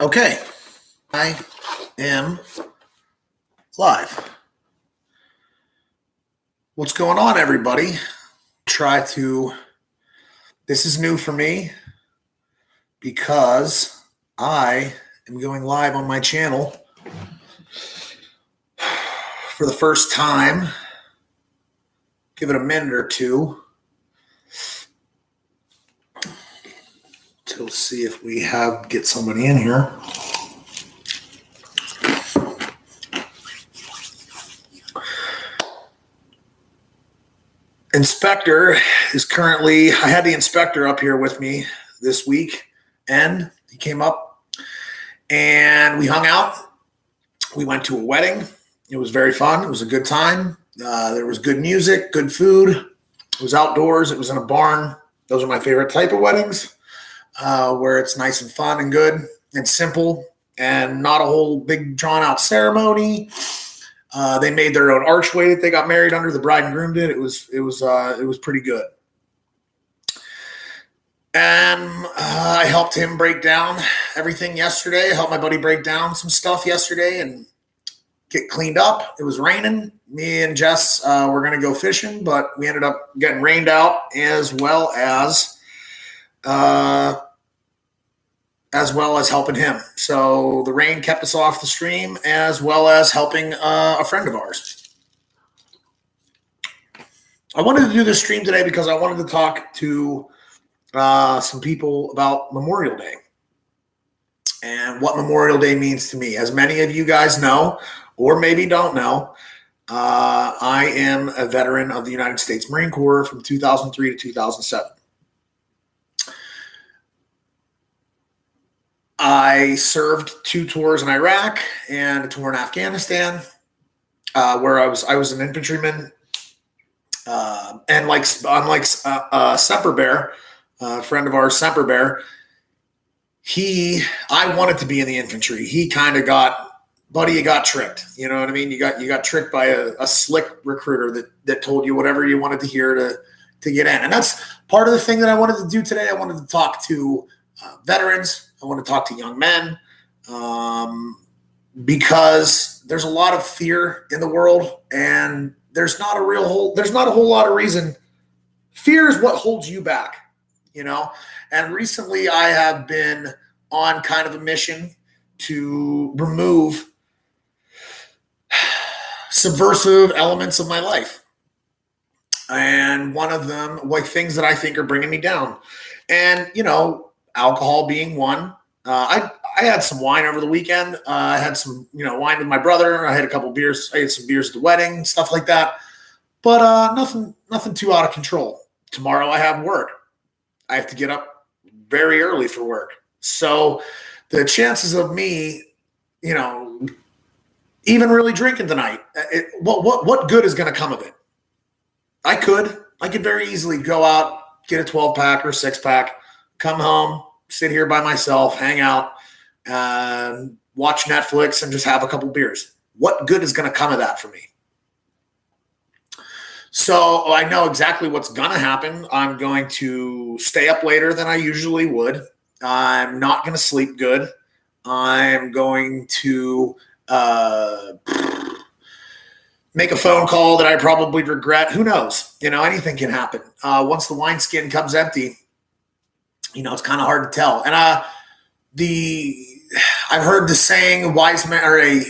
Okay, I am live. What's going on, everybody? This is new for me because I am going live on my channel for the first time. Give it a minute or two to see if we get somebody in here. Inspector is currently, I had the inspector up here with me this week, and he came up and we hung out. We went to a wedding. It was very fun. It was a good time. There was good music, good food. It was outdoors. It was in a barn. Those are my favorite type of weddings, where it's nice and fun and good and simple and not a whole big drawn out ceremony. They made their own archway that they got married under. The bride and groom did. It was pretty good. And I helped him break down everything yesterday. I helped my buddy break down some stuff yesterday and get cleaned up. It was raining. Me and Jess were going to go fishing, but we ended up getting rained out as well as helping him. So the rain kept us off the stream, as well as helping a friend of ours. I wanted to do this stream today because I wanted to talk to some people about Memorial Day and what Memorial Day means to me. As many of you guys know, or maybe don't know, I am a veteran of the United States Marine Corps from 2003 to 2007. I served 2 tours in Iraq and a tour in Afghanistan, where I was an infantryman. And unlike Semper Bear, a friend of ours, Semper Bear, I wanted to be in the infantry. He kind of you got tricked. You know what I mean? You got tricked by a slick recruiter that told you whatever you wanted to hear to get in. And that's part of the thing that I wanted to do today. I wanted to talk to veterans. I want to talk to young men, because there's a lot of fear in the world, and there's not a whole lot of reason. Fear is what holds you back, you know? And recently I have been on kind of a mission to remove subversive elements of my life. And one of them, like things that I think are bringing me down. And, alcohol being one. I had some wine over the weekend. I had some, wine with my brother. I had a couple beers. I had some beers at the wedding, stuff like that. But nothing too out of control. Tomorrow I have work. I have to get up very early for work. So the chances of me, even really drinking tonight, what good is going to come of it? I could very easily go out, get a 12-pack or 6-pack, come home, sit here by myself, hang out, watch Netflix, and just have a couple beers. What good is going to come of that for me? So I know exactly what's going to happen. I'm going to stay up later than I usually would. I'm not going to sleep good. I'm going to make a phone call that I probably regret. Who knows? Anything can happen. Once the wineskin comes empty, it's kind of hard to tell. And I've heard the saying, a wise man or a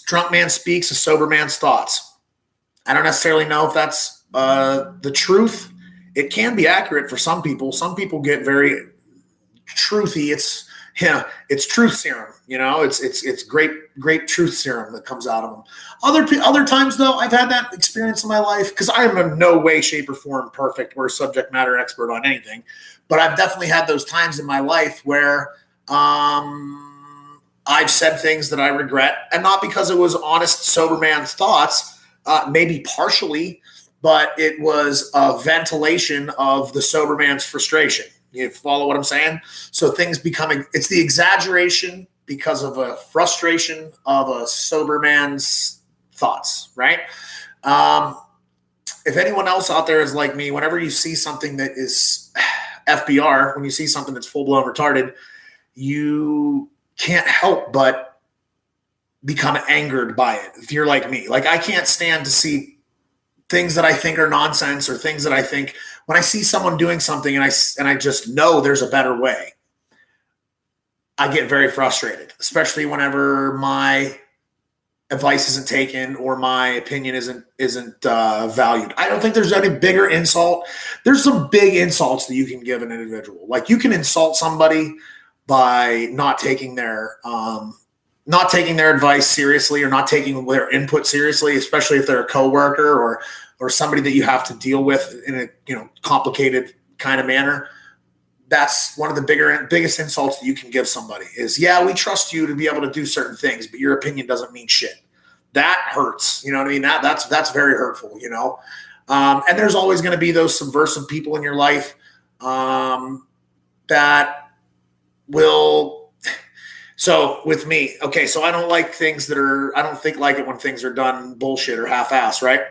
drunk man speaks, a sober man's thoughts. I don't necessarily know if that's the truth. It can be accurate for some people. Some people get very truthy. It's truth serum. It's great truth serum that comes out of them. Other times though, I've had that experience in my life, because I am in no way, shape, or form perfect or subject matter expert on anything. But I've definitely had those times in my life where I've said things that I regret, and not because it was honest, sober man's thoughts, maybe partially, but it was a ventilation of the sober man's frustration. You follow what I'm saying? So things it's the exaggeration because of a frustration of a sober man's thoughts, right? If anyone else out there is like me, whenever you see something that is FBR, when you see something that's full-blown retarded, you can't help but become angered by it. If you're like me, like I can't stand to see things that I think are nonsense or things that I think when I see someone doing something and I just know there's a better way, I get very frustrated, especially whenever my advice isn't taken or my opinion isn't valued. I don't think there's any bigger insult. There's some big insults that you can give an individual. Like you can insult somebody by not taking their advice seriously or not taking their input seriously, especially if they're a coworker or somebody that you have to deal with in a complicated kind of manner. That's one of the biggest insults that you can give somebody is, yeah, we trust you to be able to do certain things, but your opinion doesn't mean shit. That hurts. You know what I mean? That's very hurtful, and there's always going to be those subversive people in your life that will. So with me, okay, so I don't like things I don't think like it when things are done bullshit or half-ass, right?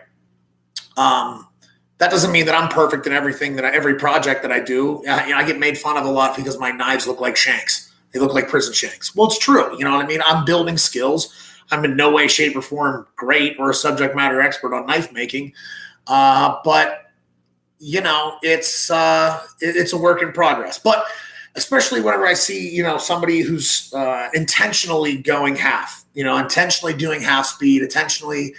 That doesn't mean that I'm perfect in every project that I do. I get made fun of a lot because my knives look like shanks. They look like prison shanks. Well, it's true. You know what I mean? I'm building skills. I'm in no way, shape, or form great or a subject matter expert on knife making. But it's a work in progress. But especially whenever I see, somebody who's intentionally going half, intentionally doing half speed, intentionally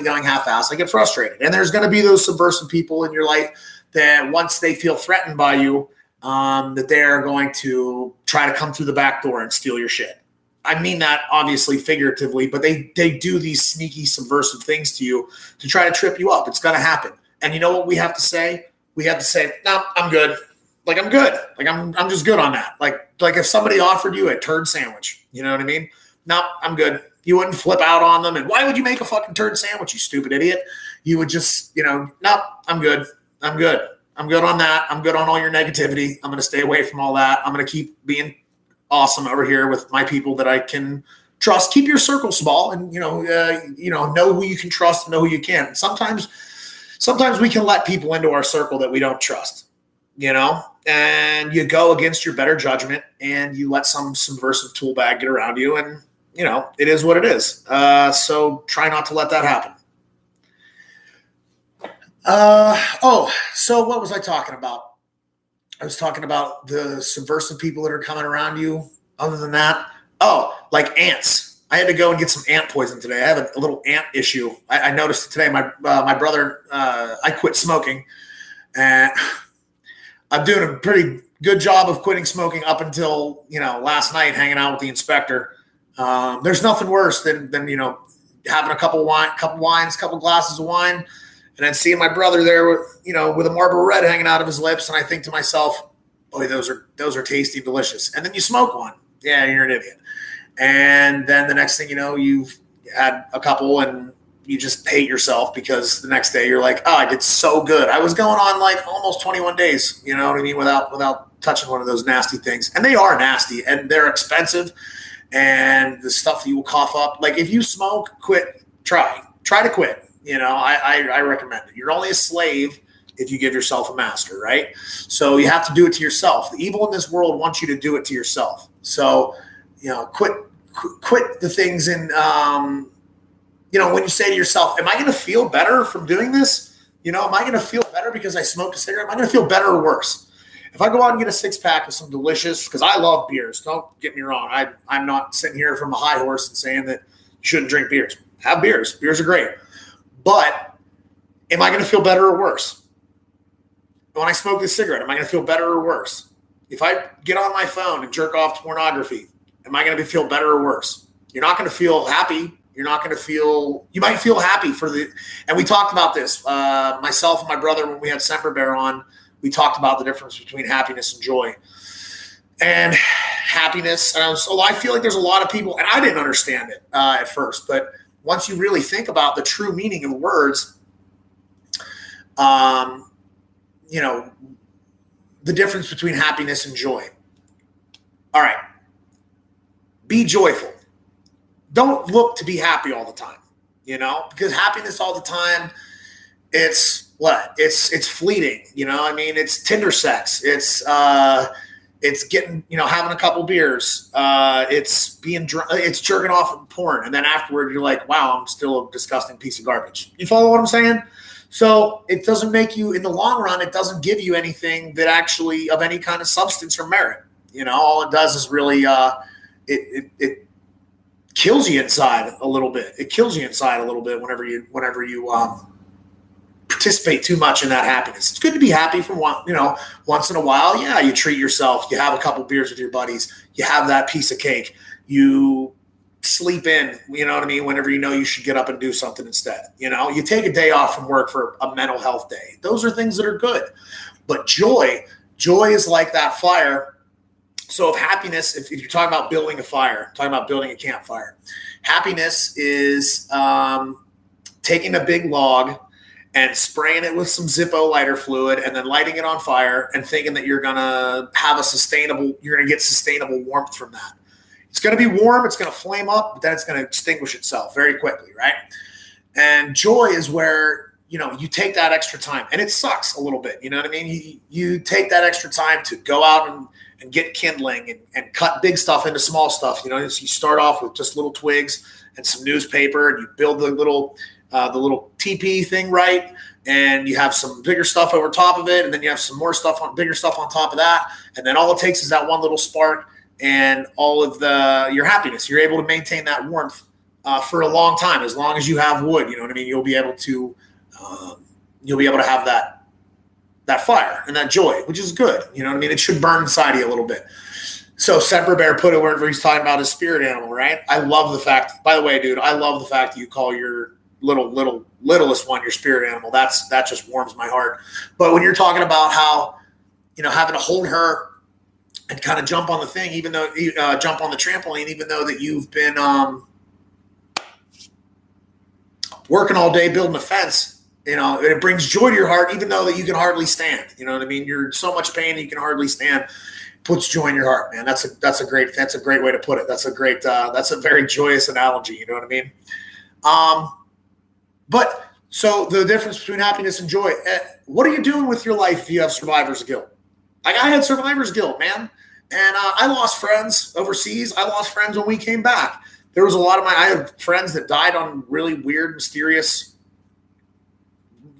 going half ass, I get frustrated. And there's going to be those subversive people in your life that once they feel threatened by you, that they're going to try to come through the back door and steal your shit. I mean that obviously figuratively, but they do these sneaky subversive things to you to try to trip you up. It's going to happen. And you know what we have to say? We have to say, no, I'm good. Like, I'm good. Like, I'm just good on that. Like if somebody offered you a turd sandwich, you know what I mean? No, I'm good. You wouldn't flip out on them. And why would you make a fucking turd sandwich, you stupid idiot? You would just, no, I'm good. I'm good. I'm good on that. I'm good on all your negativity. I'm going to stay away from all that. I'm going to keep being awesome over here with my people that I can trust. Keep your circle small and, know who you can trust and know who you can. Sometimes we can let people into our circle that we don't trust, and you go against your better judgment and you let some subversive tool bag get around you and, it is what it is. So try not to let that happen. So what was I talking about? I was talking about the subversive people that are coming around you. Other than that, like ants. I had to go and get some ant poison today. I have a little ant issue. I noticed it today. My brother, I quit smoking, and I'm doing a pretty good job of quitting smoking up until, last night hanging out with the inspector. There's nothing worse than having a couple glasses of wine, and then seeing my brother there with a Marlboro Red hanging out of his lips, and I think to myself, boy, those are tasty, delicious. And then you smoke one. Yeah, you're an idiot. And then the next thing you know, you've had a couple and you just hate yourself because the next day you're like, oh, I did so good. I was going on like almost 21 days, you know what I mean, without touching one of those nasty things. And they are nasty and they're expensive. And the stuff that you will cough up, like if you smoke, quit, try to quit. I recommend it. You're only a slave if you give yourself a master, right? So you have to do it to yourself. The evil in this world wants you to do it to yourself. So, quit the things. And, when you say to yourself, am I going to feel better from doing this? Am I going to feel better because I smoked a cigarette? Am I going to feel better or worse? If I go out and get a 6-pack of some delicious, because I love beers, don't get me wrong. I'm not sitting here from a high horse and saying that you shouldn't drink beers. Have beers. Beers are great. But am I going to feel better or worse? When I smoke this cigarette, am I going to feel better or worse? If I get on my phone and jerk off to pornography, am I going to feel better or worse? You're not going to feel happy. You're not going to feel, you might feel happy and we talked about this, myself and my brother, when we had Semper Bear on, we talked about the difference between happiness and joy. And happiness, I feel like there's a lot of people, and I didn't understand it at first, but once you really think about the true meaning of words, the difference between happiness and joy. All right. Be joyful. Don't look to be happy all the time, because happiness all the time, it's what? It's fleeting, it's Tinder sex. It's It's getting, having a couple beers. It's being drunk. It's jerking off and porn. And then afterward, you're like, wow, I'm still a disgusting piece of garbage. You follow what I'm saying? So it doesn't make you, in the long run, it doesn't give you anything that actually of any kind of substance or merit. All it does is really, it kills you inside a little bit. It kills you inside a little bit whenever you participate too much in that happiness. It's good to be happy for once in a while. Yeah, you treat yourself. You have a couple beers with your buddies. You have that piece of cake. You sleep in, whenever you should get up and do something instead. You take a day off from work for a mental health day. Those are things that are good. But joy is like that fire. So if happiness, if you're talking about building a fire, talking about building a campfire, happiness is taking a big log and spraying it with some Zippo lighter fluid and then lighting it on fire and thinking that you're going to get sustainable warmth from that. It's going to be warm. It's going to flame up, but then it's going to extinguish itself very quickly, right? And joy is where, you take that extra time, and it sucks a little bit. You know what I mean? You take that extra time to go out and get kindling and cut big stuff into small stuff. So you start off with just little twigs and some newspaper, and you build the little TP thing right, and you have some bigger stuff over top of it, and then you have some more bigger stuff on top of that, and then all it takes is that one little spark and all of your happiness. You're able to maintain that warmth for a long time, as long as you have wood. You know what I mean? You'll be able to have that fire and that joy, which is good. You know what I mean? It should burn inside you a little bit. So Semper Bear put it wherever he's talking about his spirit animal, right? I love the fact, by the way, dude, I love the fact that you call your littlest one your spirit animal. That just warms my heart. But when you're talking about how, having to hold her and kind of jump on the thing, even though jump on the trampoline, even though that you've been working all day building a fence, it brings joy to your heart, even though that you can hardly stand. You know what I mean? You're in so much pain that you can hardly stand. Puts joy in your heart, man. That's a great way to put it. That's a very joyous analogy. You know what I mean? But so the difference between happiness and joy, what are you doing with your life if you have survivor's guilt? Like I had survivor's guilt, man. And I lost friends overseas. I lost friends when we came back. There was I had friends that died on really weird, mysterious,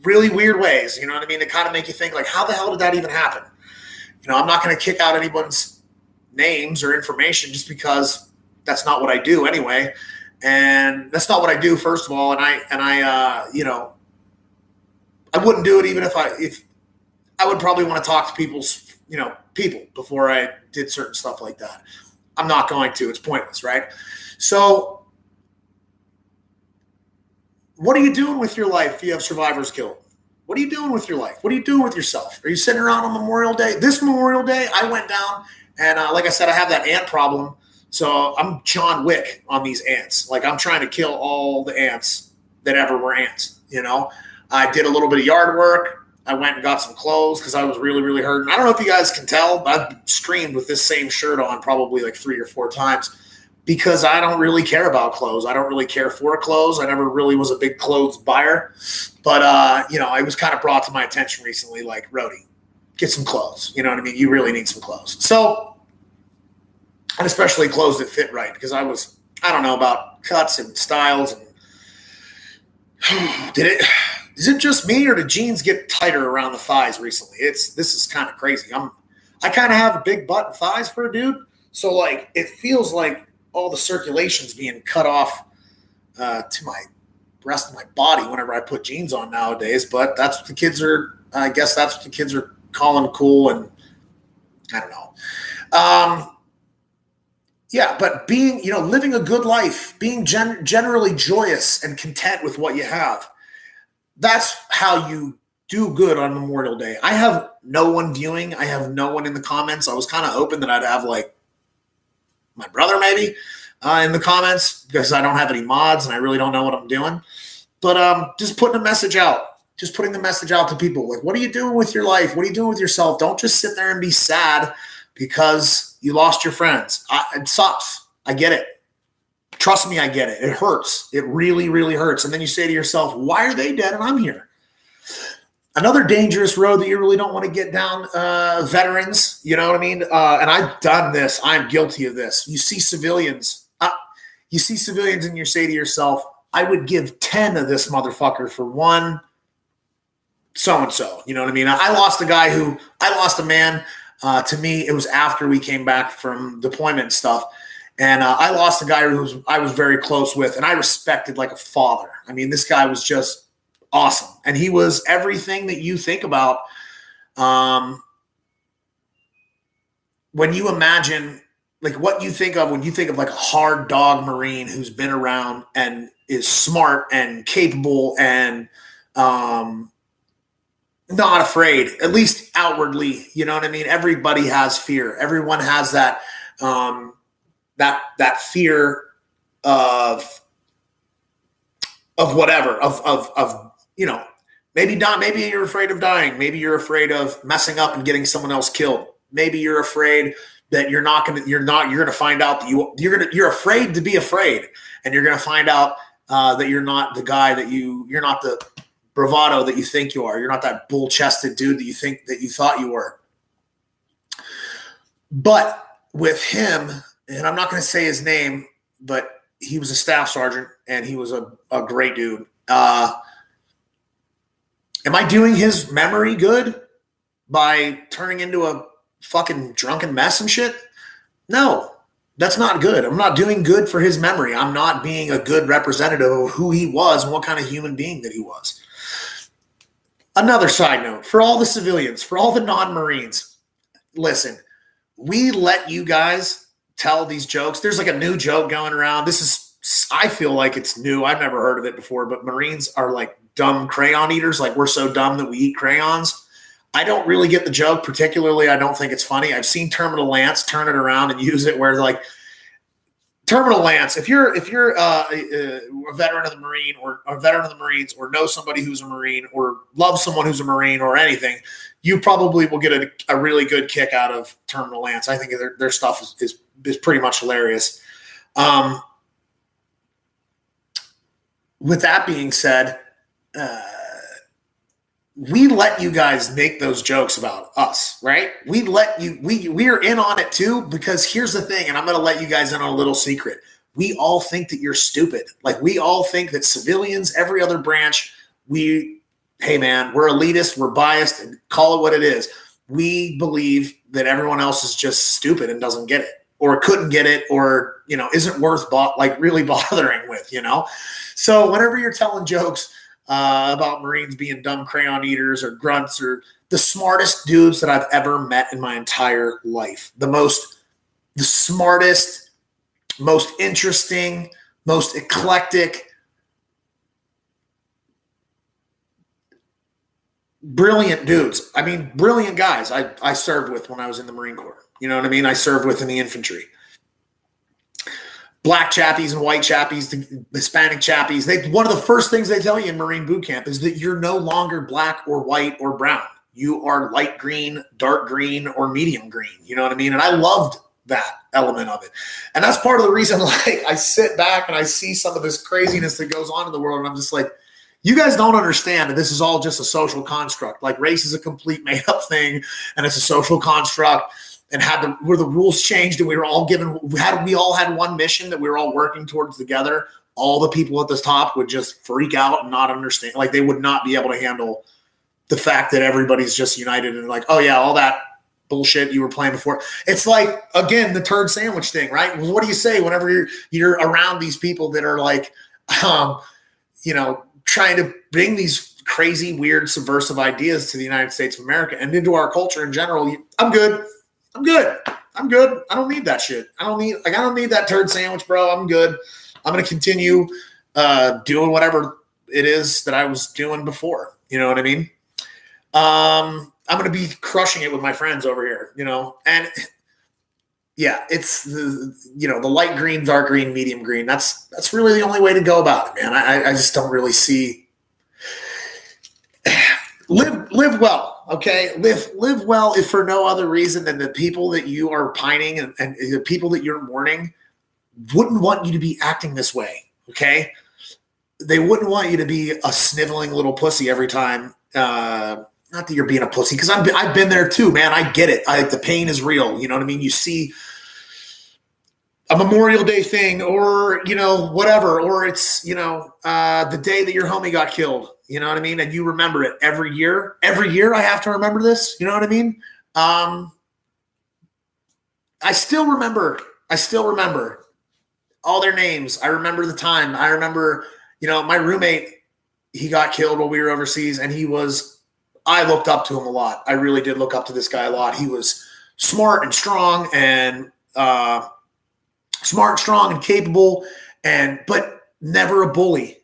really weird ways. You know what I mean? It kind of make you think like, how the hell did that even happen? I'm not going to kick out anyone's names or information just because that's not what I do anyway. And that's not what I do, first of all. And I wouldn't do it even if I would probably want to talk to people before I did certain stuff like that. I'm not going to. It's pointless, right? So what are you doing with your life if you have survivor's guilt? What are you doing with your life? What are you doing with yourself? Are you sitting around on Memorial Day? This Memorial Day, I went down and like I said, I have that ant problem. So I'm John Wick on these ants. Like I'm trying to kill all the ants that ever were ants. I did a little bit of yard work. I went and got some clothes because I was really, really hurting. I don't know if you guys can tell, but I've streamed with this same shirt on probably like 3 or 4 times because I don't really care about clothes. I don't really care for clothes. I never really was a big clothes buyer. But, it was kind of brought to my attention recently, like, Rody, get some clothes. You know what I mean? You really need some clothes. So, and especially clothes that fit right because I don't know about cuts and styles. And is it just me or did jeans get tighter around the thighs recently? This is kind of crazy. I kind of have a big butt and thighs for a dude. So like, it feels like all the circulation's being cut off to my rest of my body whenever I put jeans on nowadays. But that's what the kids are, I guess that's what the kids are calling cool. And I don't know. Yeah, but being, living a good life, being generally joyous and content with what you have. That's how you do good on Memorial Day. I have no one viewing. I have no one in the comments. I was kind of hoping that I'd have like my brother maybe in the comments because I don't have any mods and I really don't know what I'm doing. But just putting a message out, just putting the message out to people. Like, what are you doing with your life? What are you doing with yourself? Don't just sit there and be sad because you lost your friends. It sucks. I get it. Trust me, I get it. It hurts. It really, really hurts. And then you say to yourself, why are they dead and I'm here? Another dangerous road that you really don't want to get down, veterans, you know what I mean? And I've done this. I'm guilty of this. You see civilians and you say to yourself, I would give 10 of this motherfucker for one so-and-so. You know what I mean? I lost a man. To me, it was after we came back from deployment stuff. And I lost a guy who I was very close with, and I respected like a father. I mean, this guy was just awesome. And he was everything that you think about when you imagine, like what you think of when you think of like a hard dog Marine who's been around and is smart and capable and not afraid, at least outwardly. You know what I mean? Everybody has fear. Everyone has that that fear of whatever, of you know, maybe you're afraid of dying. Maybe you're afraid of messing up and getting someone else killed. Maybe you're afraid that you're going to find out that you're afraid to be afraid, and you're going to find out that you're not the guy that you're not the bravado that you think you are. You're not that bull-chested dude that you thought you were. But with him, and I'm not going to say his name, but he was a staff sergeant and he was a great dude. Am I doing his memory good by turning into a fucking drunken mess and shit? No, that's not good. I'm not doing good for his memory. I'm not being a good representative of who he was and what kind of human being that he was. Another side note, for all the civilians, for all the non-Marines, listen, we let you guys tell these jokes. There's like a new joke going around. I feel like it's new. I've never heard of it before, but Marines are like dumb crayon eaters. Like we're so dumb that we eat crayons. I don't really get the joke. Particularly, I don't think it's funny. I've seen Terminal Lance turn it around and use it where like Terminal Lance, if you're a veteran of the Marine or a veteran of the Marines or know somebody who's a Marine or love someone who's a Marine or anything, you probably will get a really good kick out of Terminal Lance. I think their stuff is pretty much hilarious. With that being said, we let you guys make those jokes about us, right? We are in on it too, because here's the thing, and I'm going to let you guys in on a little secret. We all think that you're stupid. Like we all think that civilians, every other branch, hey man, we're elitist, we're biased, and call it what it is. We believe that everyone else is just stupid and doesn't get it or couldn't get it or, you know, isn't worth really bothering with, you know? So whenever you're telling jokes about Marines being dumb crayon eaters or grunts or the smartest dudes that I've ever met in my entire life. The smartest, most interesting, most eclectic, brilliant dudes. I mean, brilliant guys I served with when I was in the Marine Corps. You know what I mean? I served with in the infantry. Black chappies and white chappies, the Hispanic chappies. One of the first things they tell you in Marine boot camp is that you're no longer black or white or brown. You are light green, dark green, or medium green. You know what I mean? And I loved that element of it. And that's part of the reason, like, I sit back and I see some of this craziness that goes on in the world, and I'm just like, you guys don't understand that this is all just a social construct. Like, race is a complete made-up thing, and it's a social construct. And where the rules changed, and we all had one mission that we were all working towards together. All the people at the top would just freak out and not understand. Like, they would not be able to handle the fact that everybody's just united and like, oh yeah, all that bullshit you were playing before. It's like, again, the turd sandwich thing, right? What do you say whenever you're around these people that are like, you know, trying to bring these crazy, weird, subversive ideas to the United States of America and into our culture in general? I'm good. I don't need that shit. I don't need that turd sandwich, bro. I'm good. I'm going to continue doing whatever it is that I was doing before. You know what I mean? I'm going to be crushing it with my friends over here, you know? And yeah, it's the light green, dark green, medium green. That's really the only way to go about it, man. I just don't really see. Live well. Okay, live well, if for no other reason than the people that you are pining and the people that you're mourning wouldn't want you to be acting this way. Okay, they wouldn't want you to be a sniveling little pussy every time not that you're being a pussy, because I've been there too, man. I get it. The pain is real. You know what I mean? You see a Memorial Day thing, or whatever, or it's the day that your homie got killed. You know what I mean? And you remember it every year. Every year I have to remember this. You know what I mean? I still remember all their names. I remember the time. I remember, my roommate, he got killed while we were overseas, and I looked up to him a lot. I really did look up to this guy a lot. He was smart and strong and capable, but never a bully.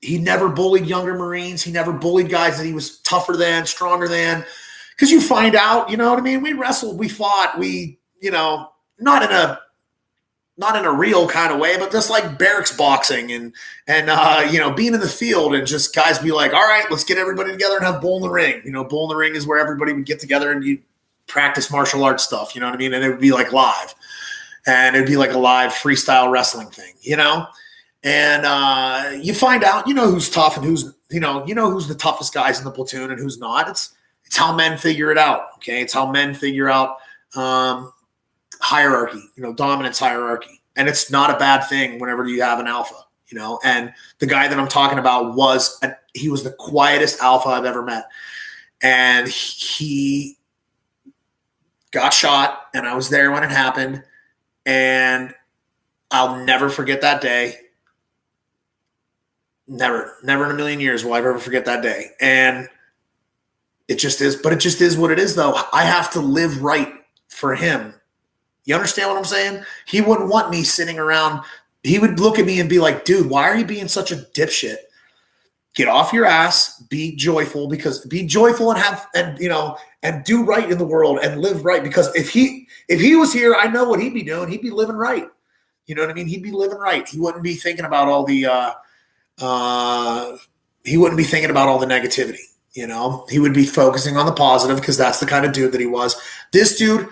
He never bullied younger Marines. He never bullied guys that he was tougher than, stronger than. Because you find out, you know what I mean? We wrestled, we fought, not in a real kind of way, but just like barracks boxing and being in the field, and just guys be like, all right, let's get everybody together and have Bull in the Ring. Bull in the Ring is where everybody would get together and you practice martial arts stuff, you know what I mean? And it would be like live. And it'd be like a live freestyle wrestling thing, And you find out, who's tough and who's the toughest guys in the platoon and who's not. It's how men figure it out, okay? It's how men figure out hierarchy, dominance hierarchy. And it's not a bad thing whenever you have an alpha, And the guy that I'm talking about he was the quietest alpha I've ever met. And he got shot, and I was there when it happened. And I'll never forget that day. Never in a million years will I ever forget that day. And it just is what it is, though. I have to live right for him. You understand what I'm saying? He wouldn't want me sitting around. He would look at me and be like, dude, why are you being such a dipshit? Get off your ass, be joyful and do right in the world and live right. Because if he was here, I know what he'd be doing. He'd be living right. You know what I mean? He'd be living right. He wouldn't be thinking about all the negativity. He would be focusing on the positive, because that's the kind of dude that he was. This dude,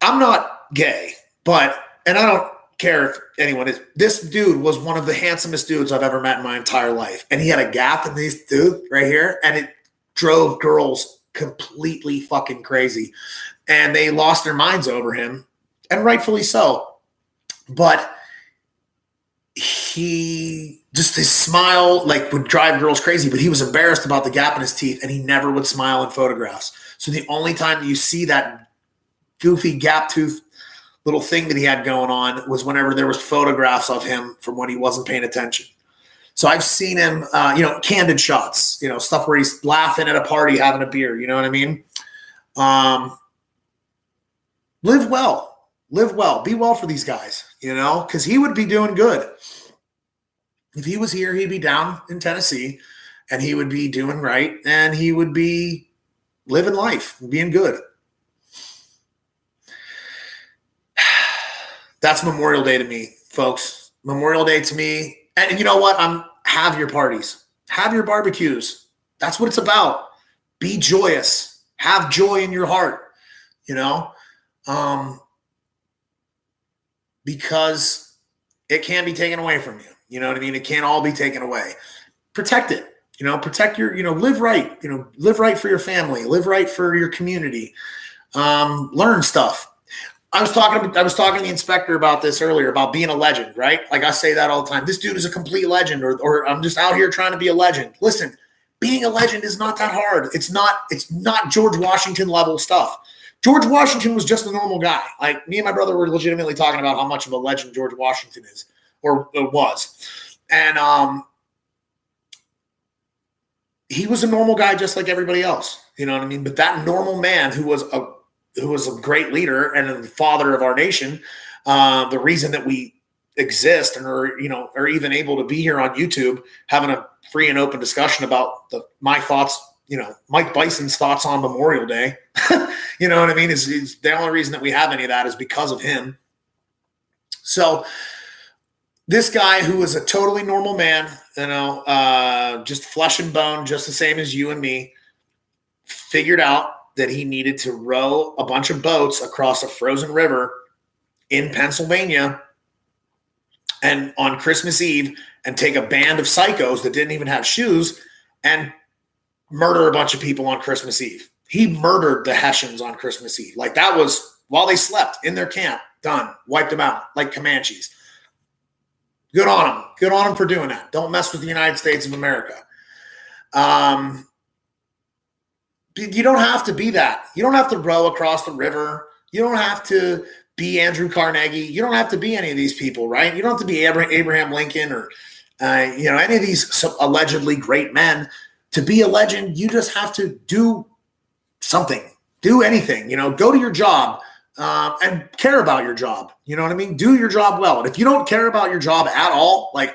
I'm not gay, and I don't care if anyone is. This dude was one of the handsomest dudes I've ever met in my entire life. And he had a gap in these tooth right here, and it drove girls completely fucking crazy. And they lost their minds over him, and rightfully so. But his smile would drive girls crazy, but he was embarrassed about the gap in his teeth, and he never would smile in photographs. So the only time you see that goofy gap tooth little thing that he had going on was whenever there was photographs of him from when he wasn't paying attention. So I've seen him, candid shots, stuff where he's laughing at a party, having a beer, you know what I mean? Live well, be well for these guys, because he would be doing good. If he was here, he'd be down in Tennessee, and he would be doing right, and he would be living life, being good. That's Memorial Day to me, folks. Memorial Day to me. And you know what? Have your parties. Have your barbecues. That's what it's about. Be joyous. Have joy in your heart, because it can be taken away from you. You know what I mean? It can't all be taken away. Protect it. Protect your, live right. Live right for your family. Live right for your community. Learn stuff. I was talking to the inspector about this earlier, about being a legend, right? Like I say that all the time. This dude is a complete legend, or I'm just out here trying to be a legend. Listen, being a legend is not that hard. It's not George Washington level stuff. George Washington was just a normal guy. Like, me and my brother were legitimately talking about how much of a legend George Washington is, or was. And he was a normal guy just like everybody else. You know what I mean? But that normal man who was a great leader and the father of our nation, the reason that we exist and are even able to be here on YouTube having a free and open discussion about my thoughts, Mike Bison's thoughts on Memorial Day. You know what I mean? Is the only reason that we have any of that is because of him. So this guy, who is a totally normal man, just flesh and bone, just the same as you and me, figured out that he needed to row a bunch of boats across a frozen river in Pennsylvania and on Christmas Eve, and take a band of psychos that didn't even have shoes and murder a bunch of people on Christmas Eve. He murdered the Hessians on Christmas Eve. Like, that was while they slept in their camp. Done. Wiped them out like Comanches. Good on him. Good on him for doing that. Don't mess with the United States of America. You don't have to be that. You don't have to row across the river. You don't have to be Andrew Carnegie. You don't have to be any of these people, right? You don't have to be Abraham Lincoln or, any of these allegedly great men. To be a legend, you just have to do something. Do anything. Go to your job and care about your job. You know what I mean? Do your job well. And if you don't care about your job at all, when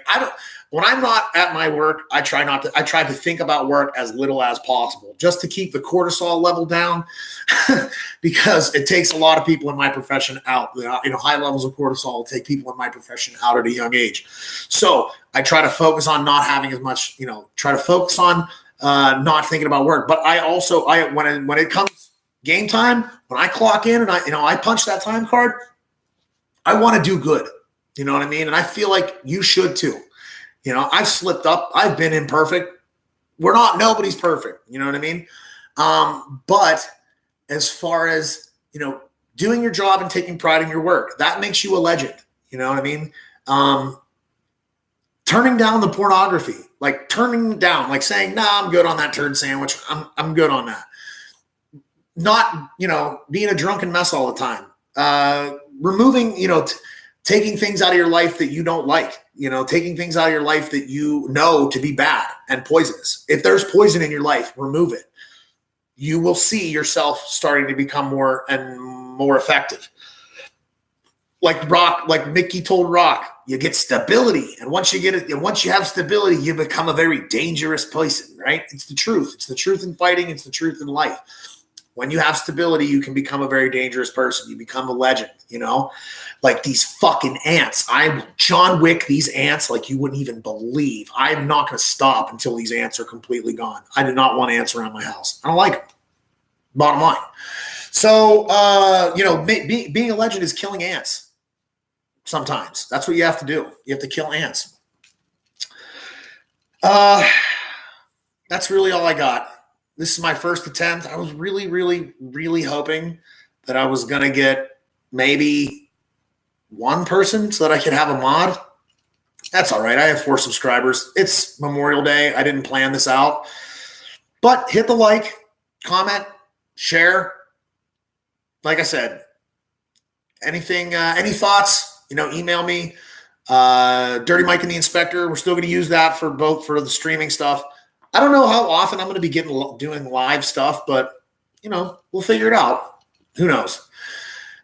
I'm not at my work, I try to think about work as little as possible just to keep the cortisol level down because it takes a lot of people in my profession out. High levels of cortisol will take people in my profession out at a young age. So I try to focus on not having as much, try to focus on not thinking about work. But when it comes game time, when I clock in and I punch that time card, I want to do good. You know what I mean? And I feel like you should too. I've slipped up. I've been imperfect. Nobody's perfect. You know what I mean? But as far as, doing your job and taking pride in your work, that makes you a legend. You know what I mean? Turning down the pornography, saying, nah, I'm good on that turd sandwich. I'm good on that. Not, being a drunken mess all the time. Removing, taking things out of your life that you don't like, taking things out of your life that you know to be bad and poisonous. If there's poison in your life, remove it. You will see yourself starting to become more and more effective. Like Mickey told Rock, you get stability. And once you get it, and once you have stability, you become a very dangerous person, right? It's the truth. It's the truth in fighting. It's the truth in life. When you have stability, you can become a very dangerous person. You become a legend, like these fucking ants. John Wick, these ants, like you wouldn't even believe. I'm not going to stop until these ants are completely gone. I do not want ants around my house. I don't like them. Bottom line. So, being a legend is killing ants. Sometimes that's what you have to do. You have to kill ants. That's really all I got. This is my first attempt. I was really, really, really hoping that I was going to get maybe one person so that I could have a mod. That's all right. I have 4 subscribers. It's Memorial Day. I didn't plan this out. But hit the like, comment, share. Like I said, anything, any thoughts, email me. Dirty Mike and the Inspector. We're still going to use that for the streaming stuff. I don't know how often I'm going to be doing live stuff, but, we'll figure it out. Who knows?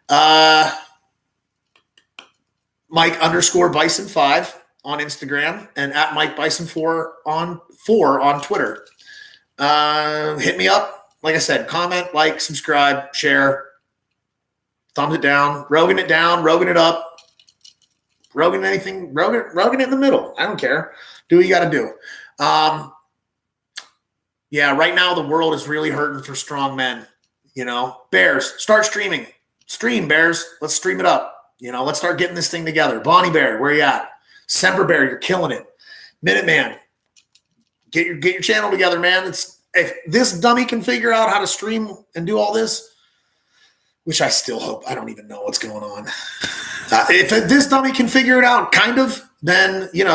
Mike_Bison5 on Instagram and at Mike Bison4 on Twitter. Hit me up. Like I said, comment, like, subscribe, share, thumbs it down, Rogan it down, Rogan it up, Rogan anything, Rogan it in the middle. I don't care. Do what you got to do. Yeah, right now the world is really hurting for strong men. Bears, start streaming. Stream, Bears. Let's stream it up. Let's start getting this thing together. Bonnie Bear, where you at? Semper Bear, you're killing it. Minuteman, get your channel together, man. If this dummy can figure out how to stream and do all this, which I still hope. I don't even know what's going on. If this dummy can figure it out, kind of, then you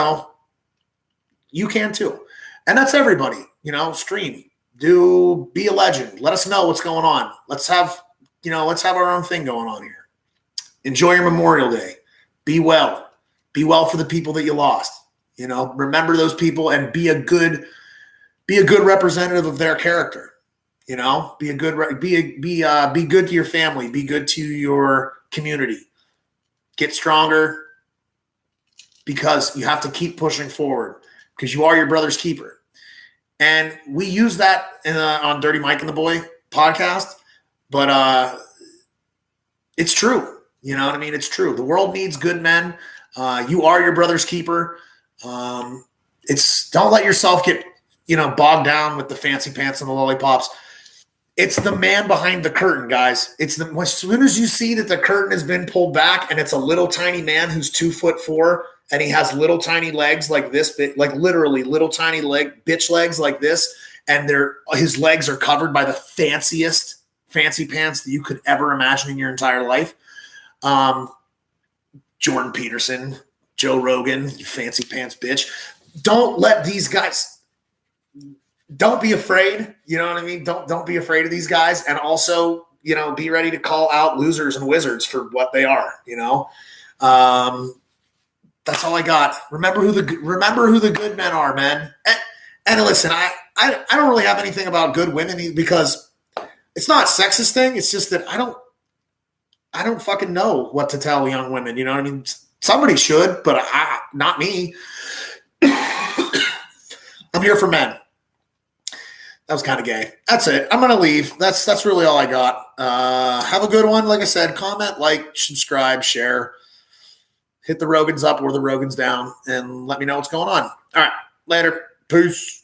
can too. And that's everybody. Stream, be a legend. Let us know what's going on. Let's have our own thing going on here. Enjoy your Memorial Day. Be well. Be well for the people that you lost. Remember those people and be a good representative of their character. Be good to your family. Be good to your community. Get stronger because you have to keep pushing forward because you are your brother's keeper. And we use that on Dirty Mike and the Boy podcast, but it's true. You know what I mean? It's true. The world needs good men. You are your brother's keeper. Don't let yourself get, bogged down with the fancy pants and the lollipops. It's the man behind the curtain, guys. As soon as you see that the curtain has been pulled back and it's a little tiny man who's 2'4" and he has little tiny legs like this, like literally little tiny bitch legs like this, and his legs are covered by the fanciest fancy pants that you could ever imagine in your entire life. Jordan Peterson, Joe Rogan, you fancy pants bitch. Don't let these guys. Don't be afraid. You know what I mean? Don't be afraid of these guys, and also, be ready to call out losers and wizards for what they are. That's all I got. Remember who the good men are, man. And listen, I don't really have anything about good women because it's not a sexist thing. It's just that I don't fucking know what to tell young women. You know what I mean? Somebody should, but not me. I'm here for men. That was kind of gay. That's it. I'm going to leave. That's really all I got. Have a good one. Like I said, comment, like, subscribe, share. Hit the Rogans up or the Rogans down and let me know what's going on. All right. Later. Peace.